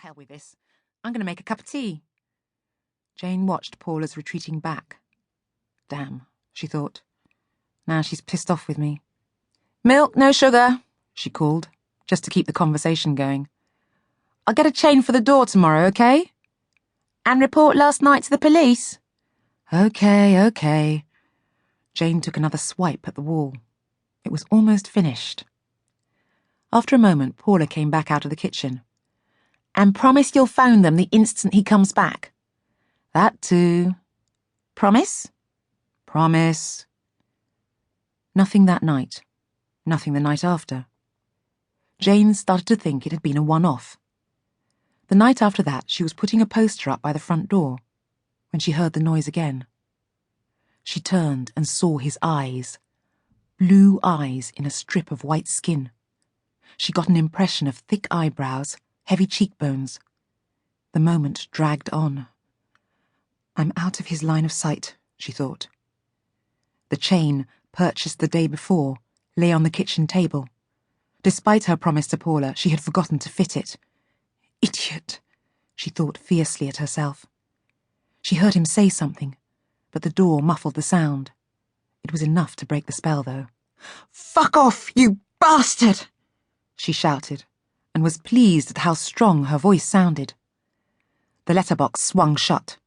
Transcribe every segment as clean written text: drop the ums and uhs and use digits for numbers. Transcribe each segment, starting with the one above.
hell with this. I'm going to make a cup of tea. Jane watched Paula's retreating back. Damn, she thought. Now she's pissed off with me. Milk, no sugar, she called, just to keep the conversation going. I'll get a chain for the door tomorrow, okay? And report last night to the police. Okay. Jane took another swipe at the wall. It was almost finished. After a moment, Paula came back out of the kitchen. And promise you'll phone them the instant he comes back. That too. Promise? Promise. Nothing that night. Nothing the night after. Jane started to think it had been a one-off. The night after that, she was putting a poster up by the front door, when she heard the noise again. She turned and saw his eyes. Blue eyes in a strip of white skin. She got an impression of thick eyebrows, heavy cheekbones. The moment dragged on. I'm out of his line of sight, she thought. The chain, purchased the day before, lay on the kitchen table. Despite her promise to Paula, she had forgotten to fit it. Idiot, she thought fiercely at herself. She heard him say something, but the door muffled the sound. It was enough to break the spell, though. Fuck off, you bastard! She shouted, and was pleased at how strong her voice sounded. The letterbox swung shut.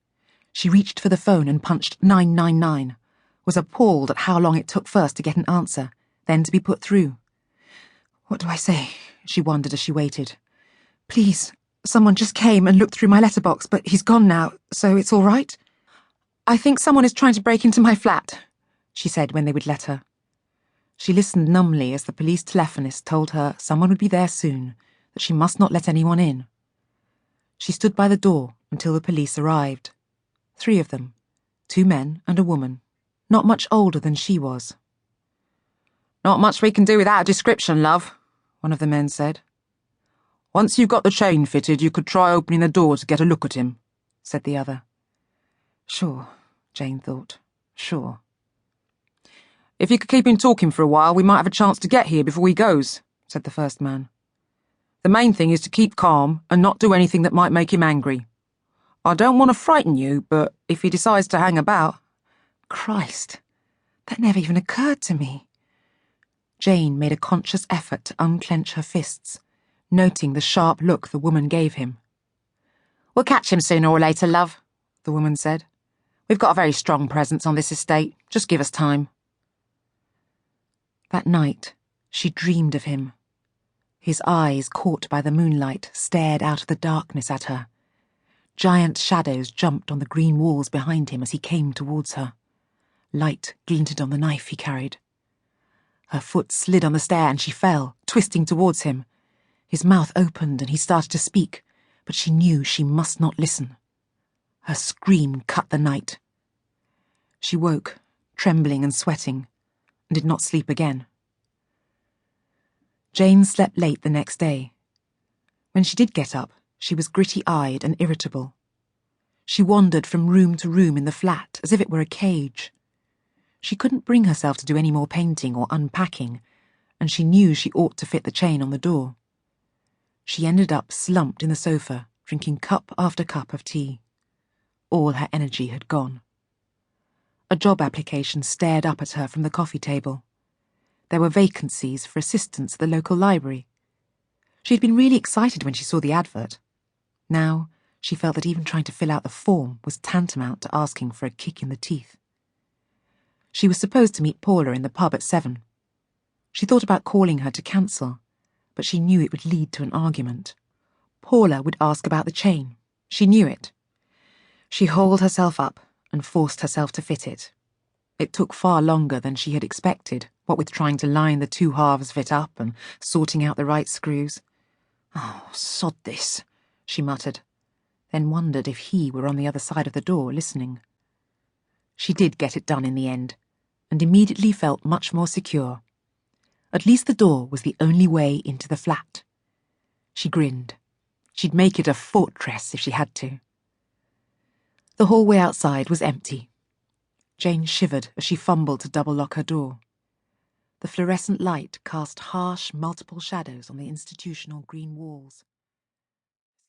She reached for the phone and punched 999, was appalled at how long it took first to get an answer, then to be put through. What do I say? She wondered as she waited. Please, someone just came and looked through my letterbox, but he's gone now, so it's all right? I think someone is trying to break into my flat, she said when they would let her. She listened numbly as the police telephonist told her someone would be there soon, that she must not let anyone in. She stood by the door until the police arrived. 3 of them, 2 men and a woman, not much older than she was. Not much we can do without a description, love, one of the men said. Once you've got the chain fitted, you could try opening the door to get a look at him, said the other. Sure, Jane thought. Sure. If you could keep him talking for a while, we might have a chance to get here before he goes, said the first man. The main thing is to keep calm and not do anything that might make him angry. I don't want to frighten you, but if he decides to hang about... Christ, that never even occurred to me. Jane made a conscious effort to unclench her fists, noting the sharp look the woman gave him. We'll catch him sooner or later, love, the woman said. We've got a very strong presence on this estate. Just give us time. That night, she dreamed of him. His eyes, caught by the moonlight, stared out of the darkness at her. Giant shadows jumped on the green walls behind him as he came towards her. Light glinted on the knife he carried. Her foot slid on the stair and she fell, twisting towards him. His mouth opened and he started to speak, but she knew she must not listen. Her scream cut the night. She woke, trembling and sweating, and did not sleep again. Jane slept late the next day. When she did get up, she was gritty-eyed and irritable. She wandered from room to room in the flat as if it were a cage. She couldn't bring herself to do any more painting or unpacking, and she knew she ought to fit the chain on the door. She ended up slumped in the sofa, drinking cup after cup of tea. All her energy had gone. A job application stared up at her from the coffee table. There were vacancies for assistants at the local library. She had been really excited when she saw the advert. Now, she felt that even trying to fill out the form was tantamount to asking for a kick in the teeth. She was supposed to meet Paula in the pub at 7. She thought about calling her to cancel, but she knew it would lead to an argument. Paula would ask about the chain. She knew it. She hauled herself up and forced herself to fit it. It took far longer than she had expected, what with trying to line the 2 halves of it up and sorting out the right screws. Oh, sod this, she muttered, then wondered if he were on the other side of the door listening. She did get it done in the end, and immediately felt much more secure. At least the door was the only way into the flat. She grinned. She'd make it a fortress if she had to. The hallway outside was empty. Jane shivered as she fumbled to double-lock her door. The fluorescent light cast harsh, multiple shadows on the institutional green walls.